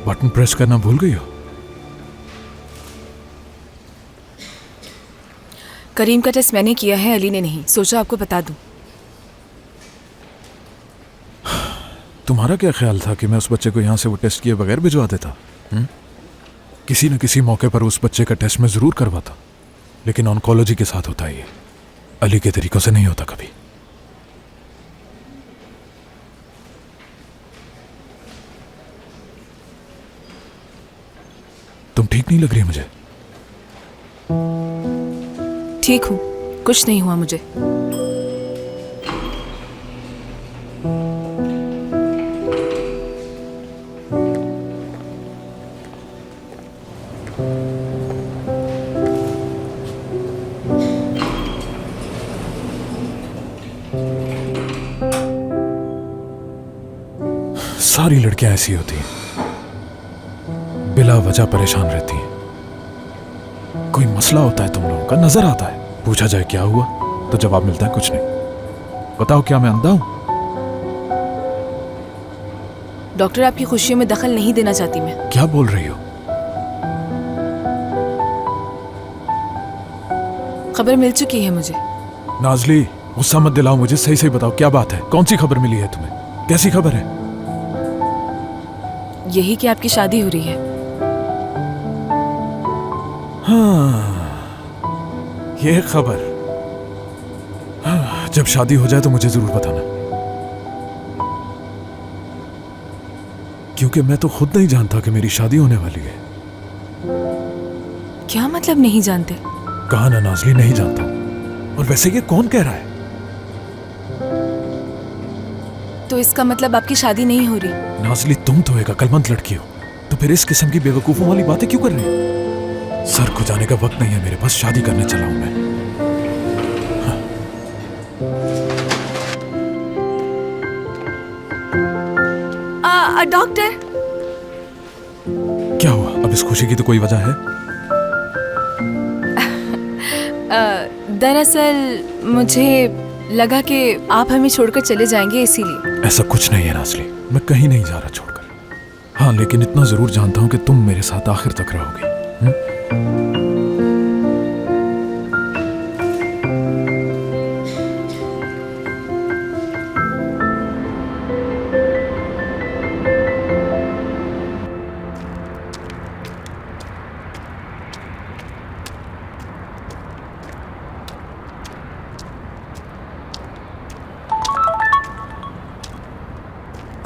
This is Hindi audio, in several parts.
बटन प्रेस करना भूल गई हो? करीम का टेस्ट मैंने किया है, अली ने नहीं। सोचा आपको बता दूं। तुम्हारा क्या ख्याल था कि मैं उस बच्चे को यहां से वो टेस्ट किए बगैर भिजवा देता? किसी न किसी मौके पर उस बच्चे का टेस्ट मैं जरूर करवाता, लेकिन ऑन्कोलॉजी के साथ होता है ये, अली के तरीकों से नहीं होता कभी। तुम ठीक नहीं लग रही मुझे। ठीक हूँ, कुछ नहीं हुआ मुझे। सारी लड़कियां ऐसी होती हैं, बिला वजह परेशान रहती हैं। कोई मसला होता है तुम लोगों का, नजर आता है, पूछा जाए क्या हुआ तो जवाब मिलता है कुछ नहीं। बताओ क्या मैं अंधा हूं? डॉक्टर, आपकी खुशियों में दखल नहीं देना चाहती मैं। क्या बोल रही हो? खबर मिल चुकी है मुझे। नाजली, गुस्सा मत दिलाओ मुझे, सही सही बताओ क्या बात है, कौन सी खबर मिली है तुम्हें? कैसी खबर है? यही कि आपकी शादी हो रही है। हाँ, ये खबर। हाँ, जब शादी हो जाए तो मुझे जरूर बताना, क्योंकि मैं तो खुद नहीं जानता कि मेरी शादी होने वाली है। क्या मतलब नहीं जानते? कहा ना नाजली, नहीं जानता। और वैसे ये कौन कह रहा है? तो इसका मतलब आपकी शादी नहीं हो रही? नाजली, तुम तो एक अक्लमंद लड़की हो, तो फिर इस किस्म की बेवकूफों वाली बातें क्यों कर रही हो? सर खुजाने का वक्त नहीं है मेरे पास, शादी करने चला हूं मैं। डॉक्टर, क्या हुआ? अब इस खुशी की तो कोई वजह है? दरअसल मुझे लगा कि आप हमें छोड़कर चले जाएंगे, इसीलिए। ऐसा कुछ नहीं है नाजली, मैं कहीं नहीं जा रहा छोड़कर। हाँ, लेकिन इतना जरूर जानता हूं कि तुम मेरे साथ आखिर तक रहोगी।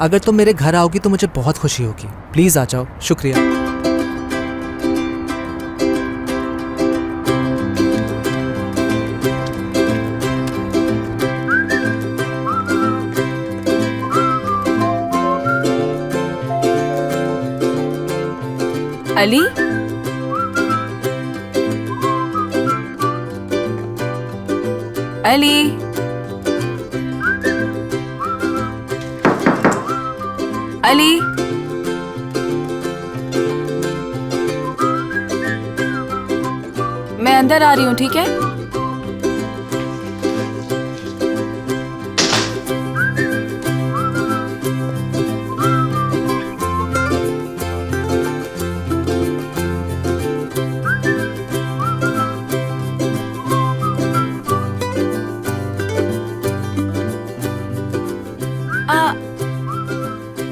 अगर तुम मेरे घर आओगी तो मुझे बहुत खुशी होगी। प्लीज आ जाओ। शुक्रिया। अली, अली, अली, मैं अंदर आ रही हूँ, ठीक है?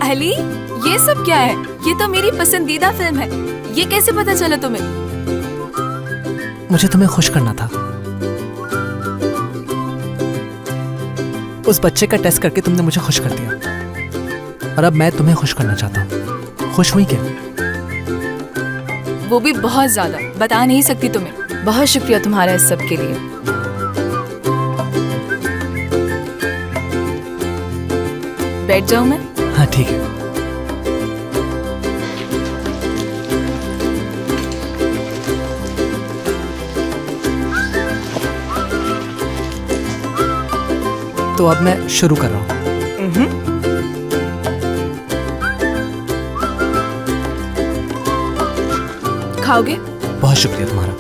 अली, ये सब क्या है? ये तो मेरी पसंदीदा फिल्म है। ये कैसे पता चला तुम्हें? मुझे तुम्हें खुश करना था। उस बच्चे का टेस्ट करके तुमने मुझे खुश कर दिया, और अब मैं तुम्हें खुश करना चाहता हूँ। खुश हुई क्या? वो भी बहुत ज्यादा, बता नहीं सकती तुम्हें। बहुत शुक्रिया तुम्हारा इस सब के लिए। बैठ जाऊं मैं? हाँ ठीक है। तो अब मैं शुरू कर रहा हूँ। खाओगे? बहुत शुक्रिया तुम्हारा।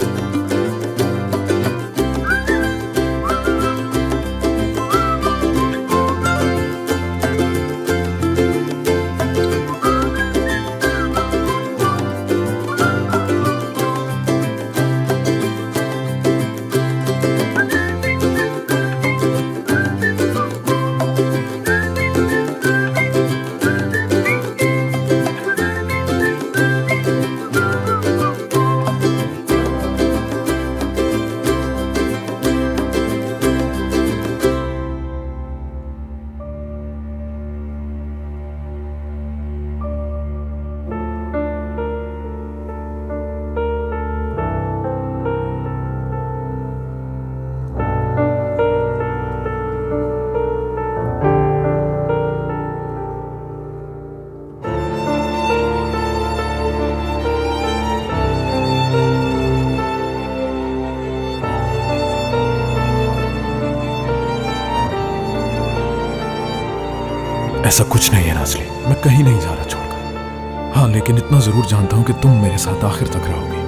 ऐसा कुछ नहीं है नाज़ली, मैं कहीं नहीं जा रहा छोड़कर। हाँ, लेकिन इतना जरूर जानता हूं कि तुम मेरे साथ आखिर तक रहोगी।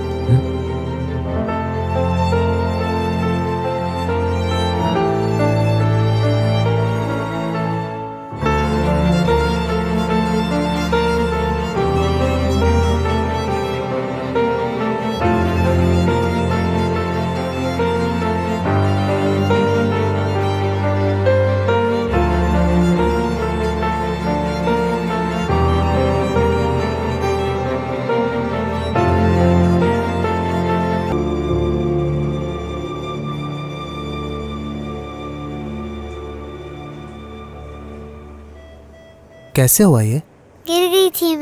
कैसे हुआ ये? गिर गई थी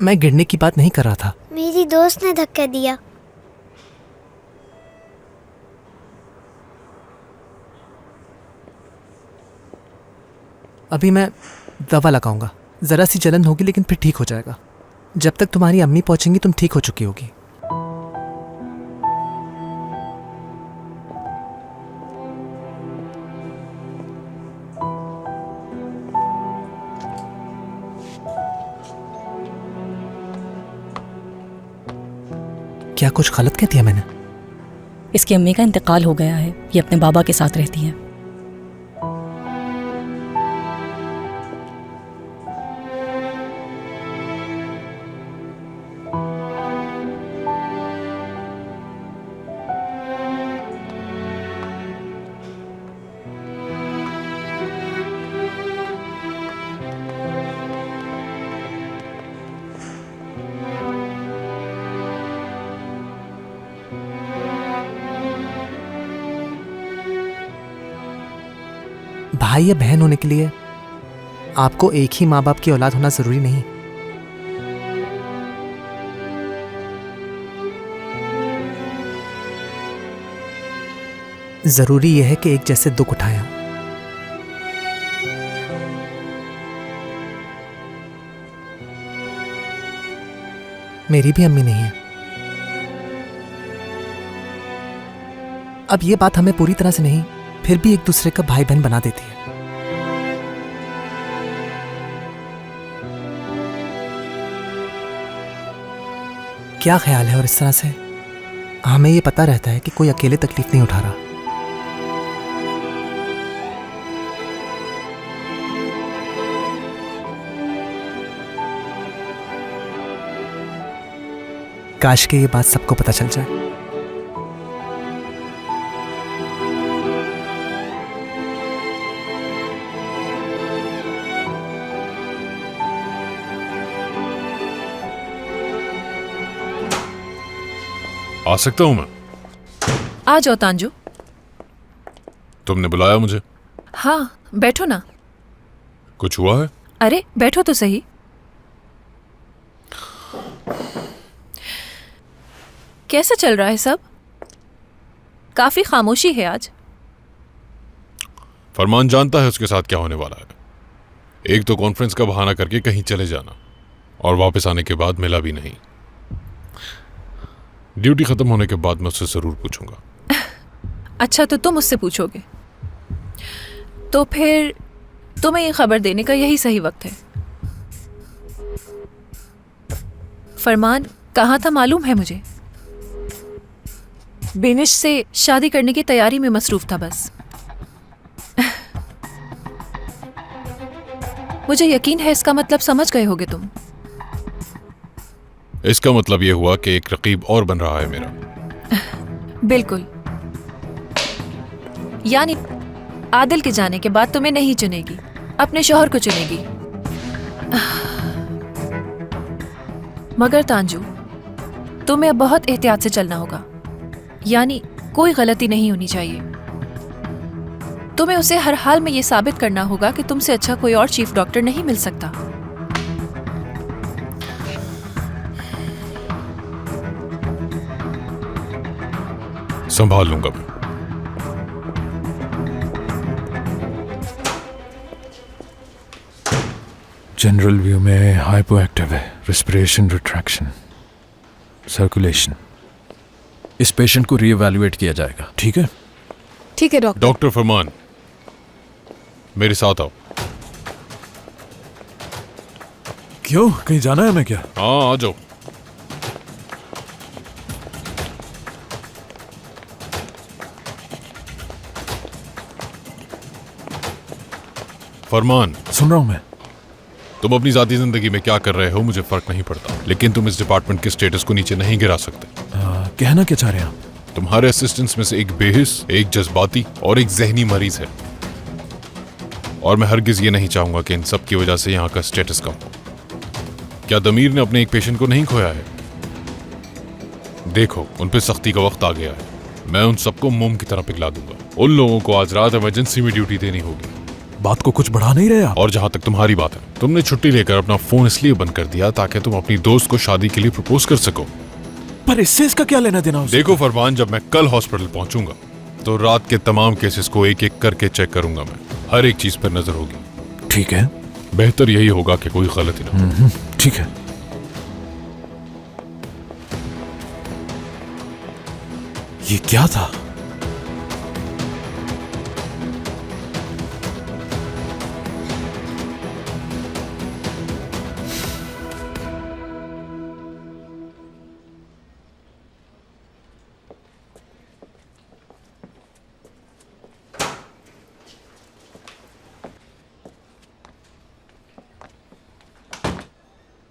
मैं गिरने की बात नहीं कर रहा था। मेरी दोस्त ने धक्का दिया। अभी मैं दवा लगाऊंगा, जरा सी जलन होगी लेकिन फिर ठीक हो जाएगा। जब तक तुम्हारी अम्मी पहुंचेंगी तुम ठीक हो चुकी होगी। क्या कुछ गलत कह दिया मैंने? इसकी अम्मी का इंतकाल हो गया है, ये अपने बाबा के साथ रहती है। भाई या बहन होने के लिए आपको एक ही माँ बाप की औलाद होना जरूरी नहीं। जरूरी यह है कि एक जैसे दुख उठाया। मेरी भी अम्मी नहीं है। अब ये बात हमें पूरी तरह से नहीं फिर भी एक दूसरे का भाई बहन बना देती है। क्या ख्याल है? और इस तरह से हमें ये पता रहता है कि कोई अकेले तकलीफ नहीं उठा रहा। काश के ये बात सबको पता चल जाए। आ सकता हूं मैं? आ जाओ तांजू। तुमने बुलाया मुझे? हाँ, बैठो ना। कुछ हुआ है? अरे बैठो तो सही। कैसा चल रहा है सब? काफी खामोशी है आज। फरमान जानता है उसके साथ क्या होने वाला है। एक तो कॉन्फ्रेंस का बहाना करके कहीं चले जाना और वापस आने के बाद मिला भी नहीं। ड्यूटी खत्म होने के बाद मैं उससे जरूर पूछूंगा। अच्छा, तो तुम उससे पूछोगे? तो फिर तुम्हें ये खबर देने का यही सही वक्त है। फरमान कहाँ था मालूम है मुझे? बेनिश से शादी करने की तैयारी में मसरूफ था बस। मुझे यकीन है इसका मतलब समझ गए होगे तुम। इसका मतलब यह हुआ कि एक रकीब और बन रहा है मेरा। बिल्कुल। यानी आदिल के जाने के बाद तुम्हें नहीं चुनेगी, अपने शौहर को चुनेगी। मगर तांजू, तुम्हें अब बहुत एहतियात से चलना होगा। यानी कोई गलती नहीं होनी चाहिए। तुम्हें उसे हर हाल में यह साबित करना होगा कि तुमसे अच्छा कोई और चीफ डॉक्टर नहीं मिल सकता। संभाल लूंगा मैं। जनरल व्यू में हाइपो एक्टिव है, रेस्पिरेशन, रिट्रैक्शन, सर्कुलेशन। इस पेशेंट को रीएवैल्यूएट किया जाएगा। ठीक है? ठीक है डॉक्टर। डॉक्टर फरमान, मेरे साथ आओ। क्यों, कहीं जाना है हमें क्या? हाँ आ जाओ। फरमान, सुन रहा हूं मैं। तुम अपनी जाती जिंदगी में क्या कर रहे हो मुझे फर्क नहीं पड़ता, लेकिन तुम इस डिपार्टमेंट के स्टेटस को नीचे नहीं गिरा सकते। कहना क्या चाह रहे हैं आप? तुम्हारे असिस्टेंट्स में से एक बेहिस, एक जज्बाती और एक जहनी मरीज है, और मैं हरगिज ये नहीं चाहूंगा कि इन सब की वजह से यहाँ का स्टेटस कम हो। क्या दमीर ने अपने एक पेशेंट को नहीं खोया है? देखो, उन पे सख्ती का वक्त आ गया है। मैं उन सबको मोम की तरह पिघला दूंगा। उन लोगों को आज रात इमरजेंसी में ड्यूटी देनी होगी। बात को कुछ बढ़ा नहीं रहे आप? और जहां तक तुम्हारी बात है, तुमने छुट्टी लेकर अपना फोन इसलिए बंद कर दिया ताकि तुम अपनी दोस्त को शादी के लिए प्रपोज कर सको। पर इससे इसका क्या लेना देना? देखो फरमान, जब मैं कल हॉस्पिटल पहुंचूंगा तो रात के तमाम केसेस को एक एक करके चेक करूंगा। मैं हर एक चीज पर नजर होगी। ठीक है, बेहतर यही होगा कि कोई गलती ना हो। ठीक है। ये क्या था?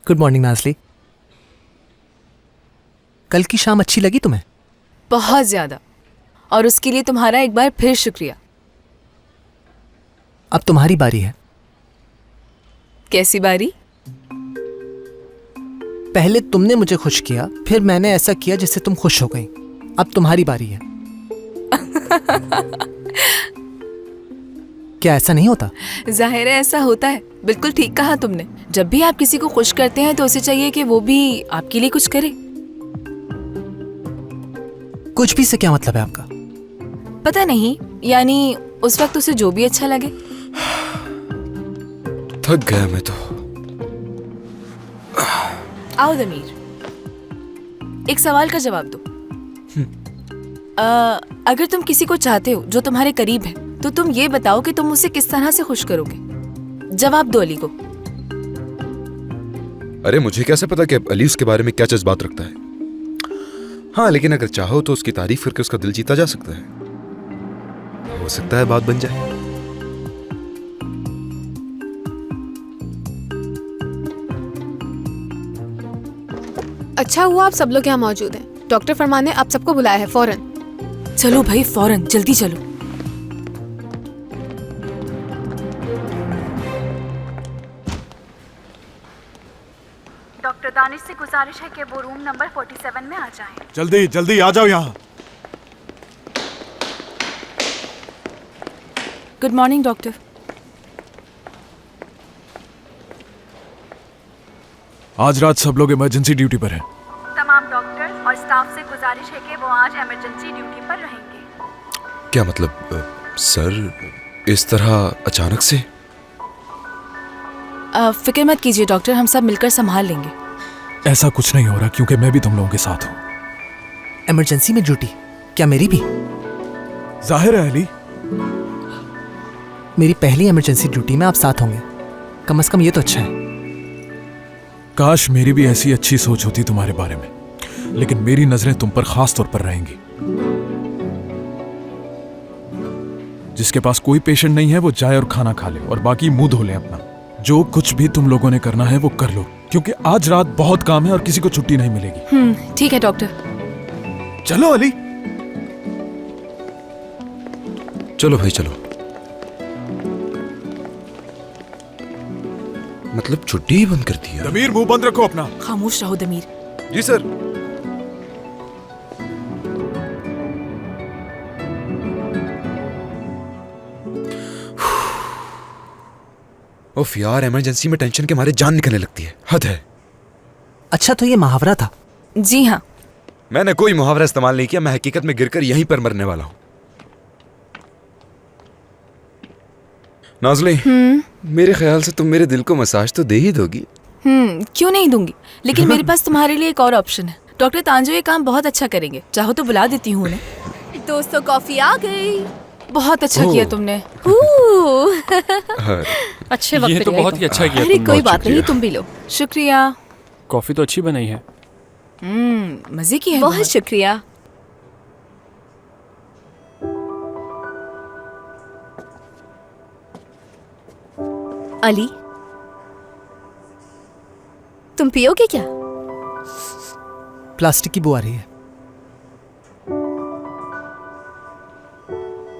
Good morning Nazli. कल की शाम अच्छी लगी तुम्हें? बहुत ज्यादा, और उसके लिए तुम्हारा एक बार फिर शुक्रिया। अब तुम्हारी बारी है। कैसी बारी? पहले तुमने मुझे खुश किया, फिर मैंने ऐसा किया जिससे तुम खुश हो गई। अब तुम्हारी बारी है। क्या ऐसा नहीं होता? जाहिर है ऐसा होता है। बिल्कुल ठीक कहा तुमने। जब भी आप किसी को खुश करते हैं तो उसे चाहिए कि वो भी आपके लिए कुछ करे। कुछ भी से क्या मतलब है आपका? पता नहीं, यानी उस वक्त उसे जो भी अच्छा लगे। थक गया मैं तो। आओ दमीर, एक सवाल का जवाब दो। अगर तुम किसी को चाहते हो जो तुम्हारे करीब है, तो तुम ये बताओ कि तुम उसे किस तरह से खुश करोगे। जवाब दो अली को। अरे मुझे कैसे पता कि अली उसके बारे में क्या जज्बात रखता है। हाँ, लेकिन अगर चाहो तो उसकी तारीफ करके उसका दिल जीता जा सकता है। हो सकता है बात बन जाए। अच्छा हुआ आप सब लोग यहाँ मौजूद हैं। डॉक्टर फरमान ने आप सबको बुलाया है फौरन। चलो भाई, फौरन जल्दी चलो। डॉक्टर दानिश से गुजारिश है कि वो रूम नंबर 47 में आ जाएं। जल्दी जल्दी आ जाओ यहाँ। Good morning doctor. आज रात सब लोग इमरजेंसी ड्यूटी पर हैं। तमाम डॉक्टर और स्टाफ से गुजारिश है कि वो आज इमरजेंसी ड्यूटी पर रहेंगे। क्या मतलब सर, इस तरह अचानक से? फिक्र मत कीजिए डॉक्टर, हम सब मिलकर संभाल लेंगे। ऐसा कुछ नहीं हो रहा क्योंकि मैं भी तुम लोगों के साथ हूँ। इमरजेंसी में ड्यूटी? क्या मेरी भी? जाहिर है अली, मेरी पहली इमरजेंसी ड्यूटी में आप साथ होंगे। कम से कम ये तो अच्छा है। काश मेरी भी ऐसी अच्छी सोच होती तुम्हारे बारे में, लेकिन मेरी नजरें तुम पर खास तौर पर रहेंगी। जिसके पास कोई पेशेंट नहीं है वो जाए और खाना खा ले और बाकी मुंह धो ले अपना। जो कुछ भी तुम लोगों ने करना है वो कर लो, क्योंकि आज रात बहुत काम है और किसी को छुट्टी नहीं मिलेगी। ठीक है डॉक्टर। चलो अली। चलो भाई चलो। मतलब छुट्टी ही बंद कर दी है? दमीर, मुंह बंद रखो अपना। खामोश रहो दमीर। जी सर। उफ यार, इमरजेंसी में टेंशन के मारे जान निकलने लगती है। हद है। अच्छा तो ये मुहावरा था? जी हाँ। मैंने कोई मुहावरा इस्तेमाल नहीं किया। मैं हकीकत में गिरकर यहीं पर मरने वाला हूं। नाज़ली, मेरे ख्याल से तुम मेरे दिल को मसाज तो दे ही दोगी। क्यों नहीं दूंगी, लेकिन मेरे पास तुम्हारे लिए एक और ऑप्शन है। डॉक्टर तांजो ये काम बहुत अच्छा करेंगे, चाहो तो बुला देती हूँ उन्हें। दोस्तों, कॉफी आ गई। बहुत अच्छा किया तुमने। अच्छे वक्त ये पे तो ले आई बहुत तुम। ही अच्छा किया अरे तुमने। कोई बहुत बात नहीं, शुक्रिया। तुम भी लो। शुक्रिया। कॉफी तो अच्छी बनाई है। मजे की है बहुत शुक्रिया। अली, तुम पियोगे क्या? प्लास्टिक की बू आ रही है।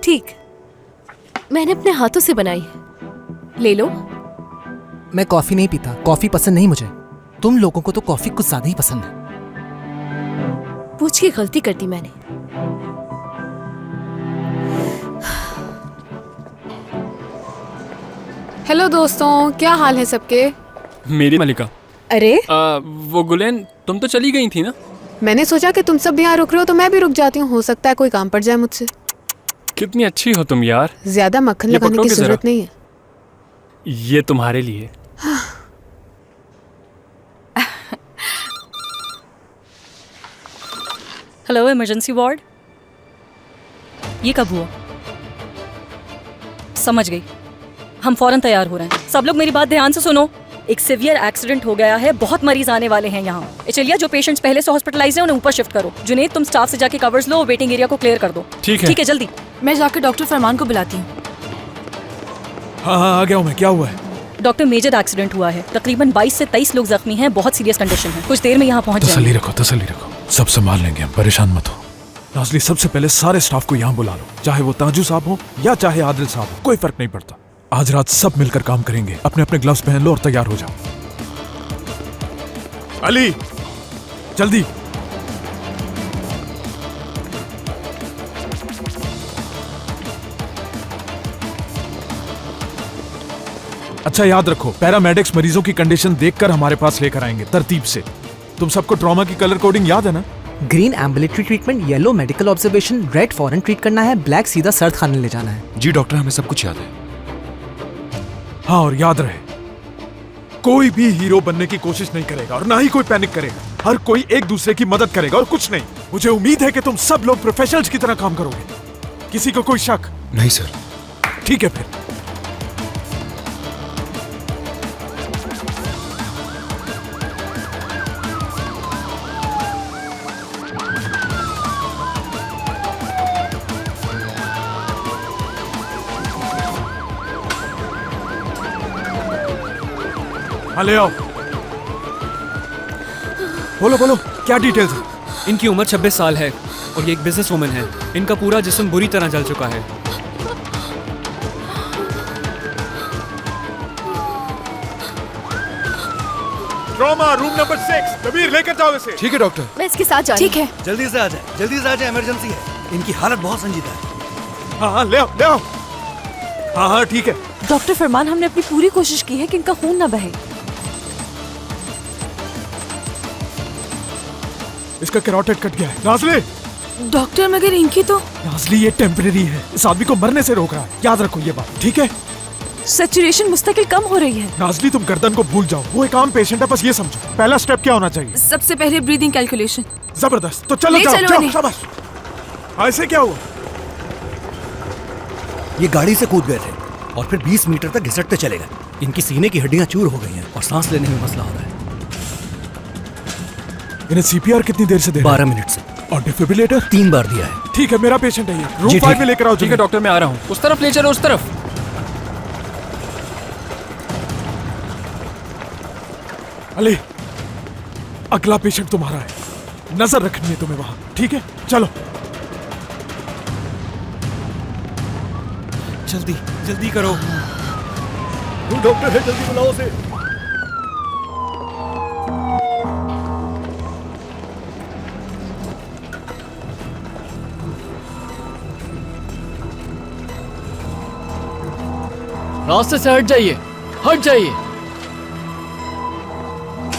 ठीक, मैंने अपने हाथों से बनाई है, ले लो। मैं कॉफी नहीं पीता, कॉफी पसंद नहीं मुझे। तुम लोगों को तो कॉफी कुछ ज्यादा ही पसंद है। पूछ के गलती कर दी मैंने। हेलो दोस्तों, क्या हाल है सबके? मेरी मलिका। अरे वो गुलेन, तुम तो चली गई थी ना? मैंने सोचा कि तुम सब यहाँ रुक रहे हो तो मैं भी रुक जाती हूँ, हो सकता है कोई काम पड़ जाए मुझसे। कितनी अच्छी हो तुम यार। ज्यादा मक्खन ये लगाने की पकड़ोगे जरा? जरूरत नहीं है। ये तुम्हारे लिए। Hello, emergency ward. ये कब हुआ? समझ गई, हम फौरन तैयार हो रहे हैं। सब लोग मेरी बात ध्यान से सुनो। एक सीवियर एक्सीडेंट हो गया है, बहुत मरीज आने वाले हैं यहाँ। चलिए, जो पेशेंट्स पहले से हॉस्पिटलाइज हैं उन्हें ऊपर शिफ्ट करो। जुनेद, तुम स्टाफ से जाके कवर्स लो और वेटिंग एरिया को क्लियर कर दो। ठीक है। ठीक है, जल्दी। मैं जाकर डॉक्टर फरमान को बुलाती हूँ। हाँ हाँ, आ गया हूँ मैं। क्या हुआ है? डॉक्टर, मेजर एक्सीडेंट हुआ है। तकरीबन 22 से 23 लोग जख्मी हैं। बहुत सीरियस कंडीशन है। कुछ देर में यहाँ पहुँच तसल्ली जाएंगे। रखो, तसल्ली रखो। सब संभाल लेंगे हम, परेशान मत हो। नाज़ली, सबसे पहले सारे स्टाफ को यहाँ बुला लो, चाहे वो ताजू साहब हो या चाहे आदिल साहब हो, कोई फर्क नहीं पड़ता। आज रात सब मिलकर काम करेंगे। अपने अपने ग्लव्स पहन लो और तैयार हो जाओ। अली, जल्दी। अच्छा, याद रखो, पैरामेडिक्स मरीजों की कंडीशन देखकर हमारे पास लेकर आएंगे तरतीब से। तुम सबको ट्रॉमा की कलर कोडिंग याद है ना? Green ambulatory treatment, yellow medical observation, red foreign treat करना है, ब्लैक सीधा सर्द खाने ले जाना है। जी डॉक्टर, हमें सब कुछ याद है। हाँ, और याद रहे, कोई भी हीरो बनने की कोशिश नहीं करेगा और ना ही कोई पैनिक करेगा। हर कोई एक दूसरे की मदद करेगा और कुछ नहीं। मुझे उम्मीद है कि तुम सब लोग प्रोफेशनल्स की तरह काम करोगे। किसी को कोई शक? नहीं सर। ठीक है फिर। हाँ, ले आओ। बोलो बोलो, क्या डिटेल्स है? इनकी उम्र 26 साल है और ये एक बिजनेस वुमन है। इनका पूरा जिस्म बुरी तरह जल चुका है। Trauma room number 6। कबीर, लेकर जाओ इसे। ठीक है डॉक्टर। मैं इसके साथ जा रही हूँ। ठीक है। जल्दी से आ जाए, जल्दी से आ जाए, इमरजेंसी है। इनकी हालत बहुत संजीदा है। हाँ हाँ, ले आओ ले आओ। हाँ हाँ, ठीक है। डॉक्टर फरमान, हमने अपनी पूरी कोशिश की है कि इनका खून ना बहे। इसका कैरोटिड कट गया है। नाज़ली, डॉक्टर, मगर इनकी तो नाज़ली, ये टेम्परेरी है। इस आदमी को मरने से रोक रहा है। याद रखो ये बात, ठीक है? सैचुरेशन मुस्तकिल कम हो रही है। नाज़ली, तुम गर्दन को भूल जाओ। वो एक आम पेशेंट है, बस ये समझो। पहला स्टेप क्या होना चाहिए? सबसे पहले ब्रीदिंग कैलकुलेशन। जबरदस्त। तो चलो ले जाओ चलो जाओ, इन्हें। शाबाश। ऐसे क्या हुआ? ये गाड़ी से कूद गए थे और फिर 20 मीटर तक घिसटते चले गए। इनकी सीने की हड्डियां चूर हो गई हैं और सांस लेने में मसला हो रहा है। इन्हें सीपीआर कितनी देर से दे रहे हैं? 12 मिनट से। और डिफिब्रिलेटर? 3 बार दिया है। ठीक है, मेरा पेशेंट है ये। जी, रूम ठीक 5 है। में लेकर आओ। ठीक है डॉक्टर, मैं आ रहा हूँ। उस तरफ ले चलो, उस तरफ। अली, अगला पेशेंट तुम्हारा है। नजर रखनी है तुम्हें वहां, ठीक है? चलो। जल्दी जल्दी करो। डॉक्टर है, जल्दी बुलाओ उसे। रास्ते से हट जाइए, हट जाइए।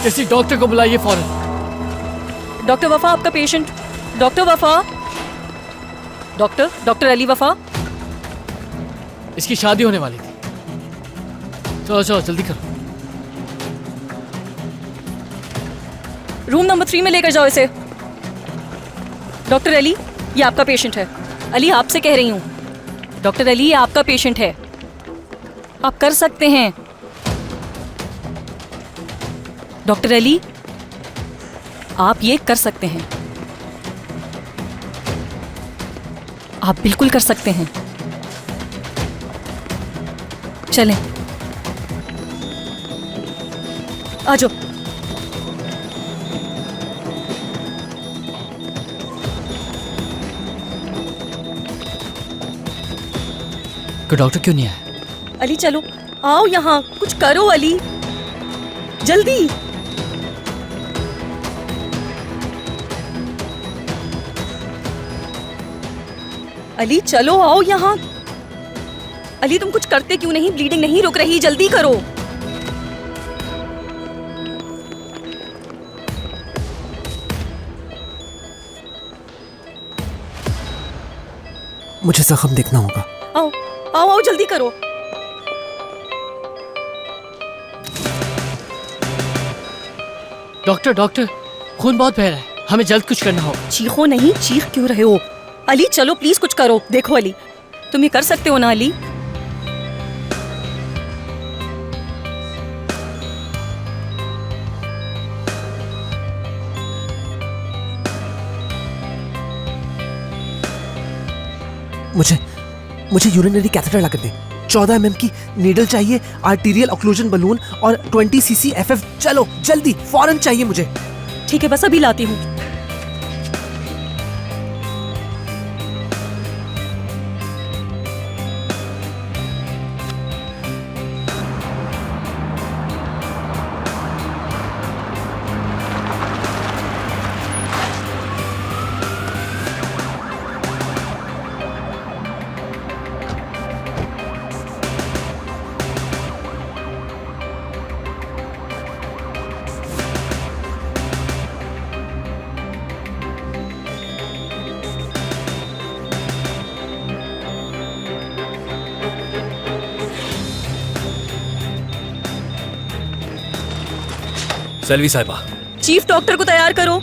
किसी डॉक्टर को बुलाइए फौरन। डॉक्टर वफा, आपका पेशेंट। डॉक्टर वफा। डॉक्टर अली वफा। इसकी शादी होने वाली थी। चलो चलो, जल्दी करो। रूम नंबर 3 में लेकर जाओ इसे। डॉक्टर अली, ये आपका पेशेंट है। अली, आपसे कह रही हूँ। डॉक्टर अली, ये आपका पेशेंट है, आप कर सकते हैं। डॉक्टर अली, आप ये कर सकते हैं, आप बिल्कुल कर सकते हैं। चलें, आ जाओ। तो डॉक्टर क्यों नहीं आया? अली चलो, आओ यहाँ, कुछ करो अली, जल्दी। अली चलो, आओ यहाँ। अली तुम कुछ करते क्यों नहीं? ब्लीडिंग नहीं रुक रही, जल्दी करो। मुझे जख्म देखना होगा। आओ आओ आओ, जल्दी करो। डॉक्टर डॉक्टर, खून बहुत बह रहा है, हमें जल्द कुछ करना होगा। चीखो नहीं, चीख क्यों रहे हो? अली चलो प्लीज कुछ करो। देखो अली, तुम ये कर सकते हो ना अली? मुझे यूरिनरी कैथेटर लगा दें। 14 mm की नीडल चाहिए, आर्टीरियल ऑक्लूजन बलून और 20 cc FF। चलो जल्दी, फौरन चाहिए मुझे। ठीक है, बस अभी लाती हूँ। सेल्वी साहिबा, चीफ डॉक्टर को तैयार करो।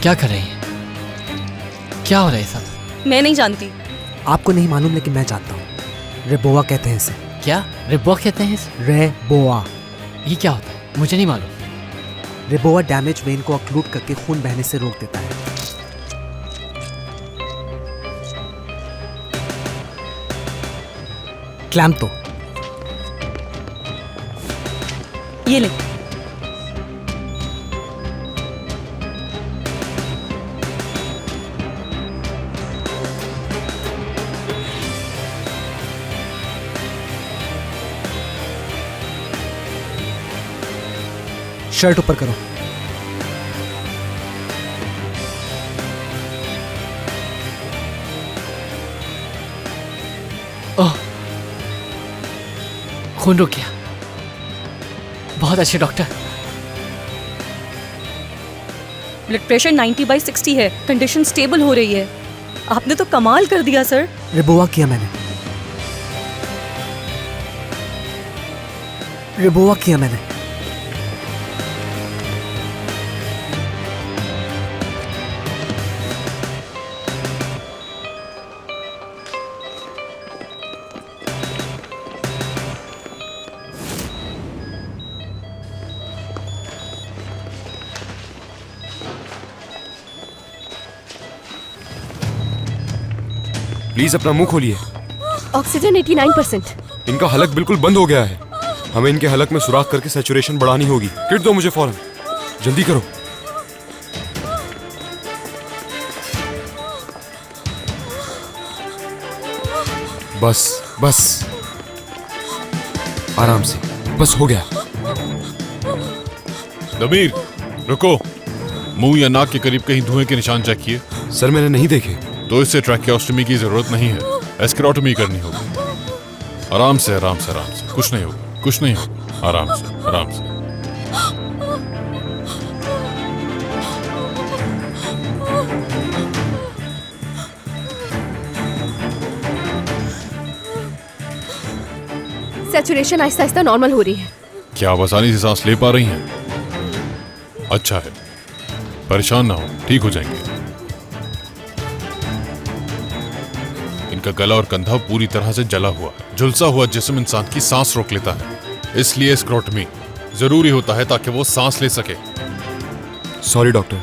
क्या कर रहे हैं? क्या हो रहा है सब? मैं नहीं जानती। आपको नहीं मालूम, लेकिन मैं जानता हूँ। रेबोआ कहते हैं इसे। क्या रेबोआ कहते हैं इसे? रेबोआ। ये क्या होता है? मुझे नहीं मालूम। रेबोआ डैमेज वेन को ऑक्लूड करके खून बहने से रोक देता है। क्लैम्प तो ये ले। शर्ट ऊपर करो। ओह, खून रुक गया। बहुत अच्छे डॉक्टर। ब्लड प्रेशर 90/60 है, कंडीशन स्टेबल हो रही है। आपने तो कमाल कर दिया सर। रेबोआ किया मैंने। रेबोआ किया मैंने। प्लीज अपना मुंह खोलिए। ऑक्सीजन 89%। इनका हलक बिल्कुल बंद हो गया है। हमें इनके हलक में सुराख करके सैचुरेशन बढ़ानी होगी। किट दो मुझे फौरन, जल्दी करो। बस बस, आराम से, बस हो गया। दमीर रुको, मुंह या नाक के करीब कहीं धुएं के निशान चेक किए? सर मैंने नहीं देखे। तो इससे ट्रैकियोस्टमी की जरूरत नहीं है, एस्क्रोटमी करनी होगी। आराम से आराम से आराम से, कुछ नहीं होगा, कुछ नहीं होगा, आराम से आराम से। सैचुरेशन आहिस्ता आहिस्ता नॉर्मल हो रही है। क्या आप आसानी से सांस ले पा रही हैं? अच्छा है, परेशान ना हो, ठीक हो जाएंगे। इनका गला और कंधा पूरी तरह से जला हुआ है। झुलसा हुआ जिस्म इंसान की सांस रोक लेता है, इसलिए स्क्रोटमी जरूरी होता है ताकि वो सांस ले सके। Sorry doctor.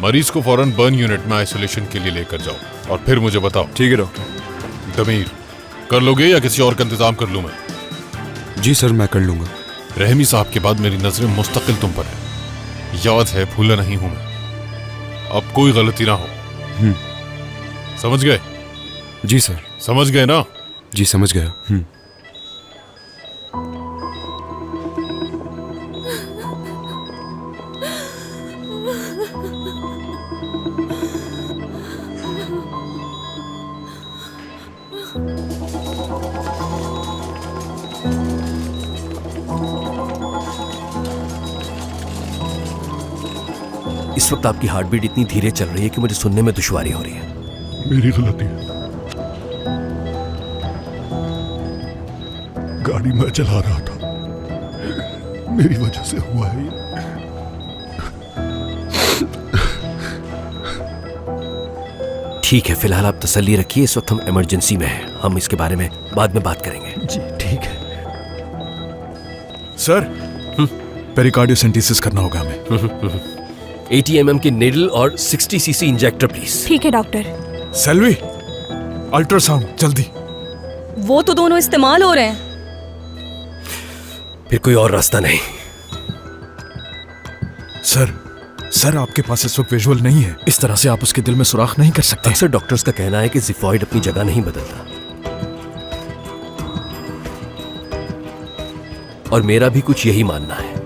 मरीज को फौरन बर्न यूनिट में आइसोलेशन के लिए लेकर जाओ और फिर मुझे बताओ। ठीक है डॉक्टर। दमीर कर लोगे या किसी और का इंतजाम कर लूं मैं? जी सर, मैं कर लूंगा। रहमी साहब के बाद मेरी नजरें मुस्तकिल तुम पर है। याद है, भूला नहीं हूं मैं। अब कोई गलती ना हो। समझ गए? जी सर। समझ गए ना? जी समझ गया। इस वक्त आपकी हार्ट बीट इतनी धीरे चल रही है कि मुझे सुनने में दुश्वारी हो रही है। मेरी गलती है, गाड़ी मैं चला रहा था, मेरी वजह से हुआ है ये। ठीक है, फिलहाल आप तसल्ली रखिए, इस वक्त हम इमरजेंसी में हैं। हम इसके बारे में बाद में बात करेंगे। जी ठीक है। सर, पेरिकार्डियोसेंटेसिस करना होगा हमें। 80 mm की निडल और 60 cc इंजेक्टर प्लीज। ठीक है डॉक्टर। सेल्वी, अल्ट्रासाउंड जल्दी। वो तो दोनों इस्तेमाल हो रहे हैं। फिर कोई और रास्ता नहीं। सर आपके पास इस वक्त विजुअल नहीं है, इस तरह से आप उसके दिल में सुराख नहीं कर सकते। अक्सर डॉक्टर्स का कहना है कि जिफॉइड अपनी जगह नहीं बदलता, और मेरा भी कुछ यही मानना है।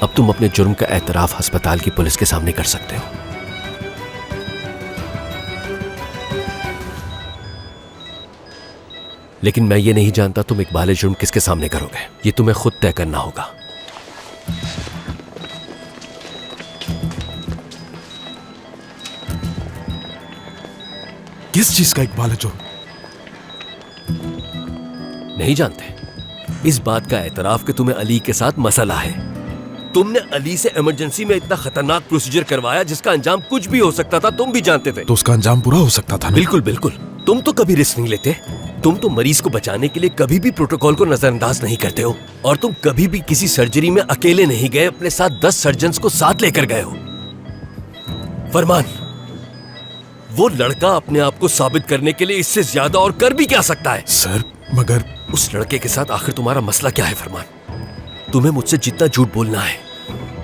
अब तुम अपने जुर्म का एतराफ अस्पताल की पुलिस के सामने कर सकते हो। लेकिन मैं ये नहीं जानता तुम इकबाल जुर्म किसके सामने करोगे। ये तुम्हें खुद तय करना होगा। किस चीज का इकबाल है जो? नहीं जानते? इस बात का एतराफ कि तुम्हें अली के साथ मसला है। तुमने अली से इमरजेंसी में इतना खतरनाक प्रोसीजर करवाया जिसका अंजाम कुछ भी हो सकता था, तुम भी जानते थे। तो उसका अंजाम बुरा हो सकता था ना? बिल्कुल बिल्कुल। तुम तो कभी रिस्क नहीं लेते। तुम तो मरीज को बचाने के लिए कभी भी प्रोटोकॉल को नजरअंदाज नहीं करते हो, और तुम कभी भी किसी सर्जरी में अकेले नहीं गए, अपने साथ 10 सर्जन्स को साथ लेकर गए हो। फरमान, वो लड़का अपने आप को साबित करने के लिए इससे ज्यादा और कर भी क्या सकता है? सर मगर उस लड़के के साथ आखिर तुम्हारा मसला क्या है? फरमान, तुम्हें मुझसे जितना झूठ बोलना है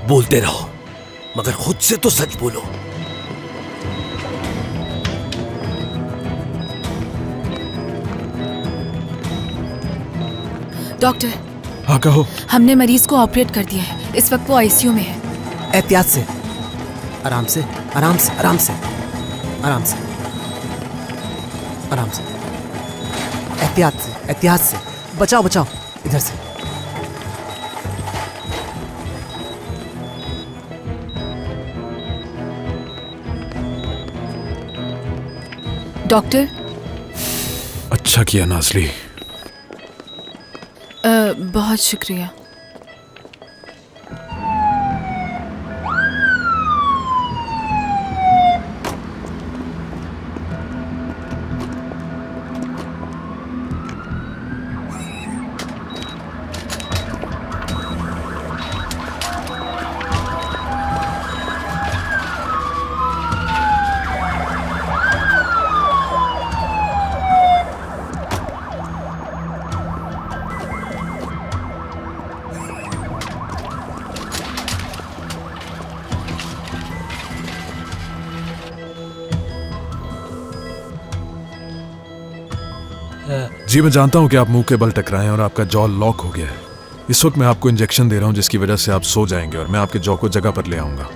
बोलते रहो, मगर खुद से तो सच बोलो। डॉक्टर, हाँ कहो। हमने मरीज को ऑपरेट कर दिया है, इस वक्त वो आईसीयू में है। एहतियात से, आराम से, आराम से, आराम से, आराम से, आराम से, एहतियात से, एहतियात से। बचाओ बचाओ, इधर से। डॉक्टर, अच्छा किया नाज़ली। बहुत शुक्रिया। जी मैं जानता हूं कि आप मुंह के बल टकराए हैं और आपका जॉ लॉक हो गया है। इस वक्त मैं आपको इंजेक्शन दे रहा हूं जिसकी वजह से आप सो जाएंगे और मैं आपके जॉ को जगह पर ले आऊंगा।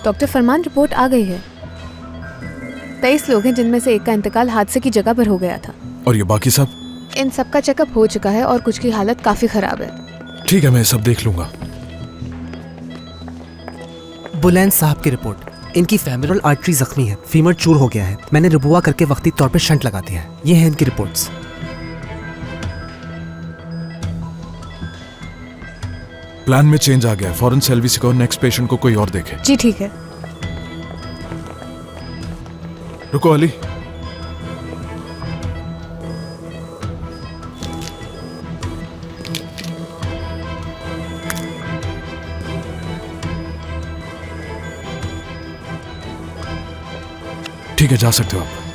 डॉक्टर फरमान, रिपोर्ट आ गई है। 23 लोग हैं जिनमें से एक का इंतकाल हादसे की जगह पर हो गया था। और ये बाकी सब? इन सब का चेकअप हो चुका है और कुछ की हालत काफी खराब है। ठीक है, मैं सब देख लूंगा। बुलैन साहब की रिपोर्ट, इनकी फेमोरल आर्टरी जख्मी है, फीमर चूर हो गया है। मैंने रुबुआ करके वक्ती तौर पर शंट लगा दिया है। ये है इनकी रिपोर्ट्स। प्लान में चेंज आ गया है। फौरन सेल्वी से कहो नेक्स्ट पेशेंट को कोई और देखे। जी ठीक है। रुको अली। ठीक है, जा सकते हो आप।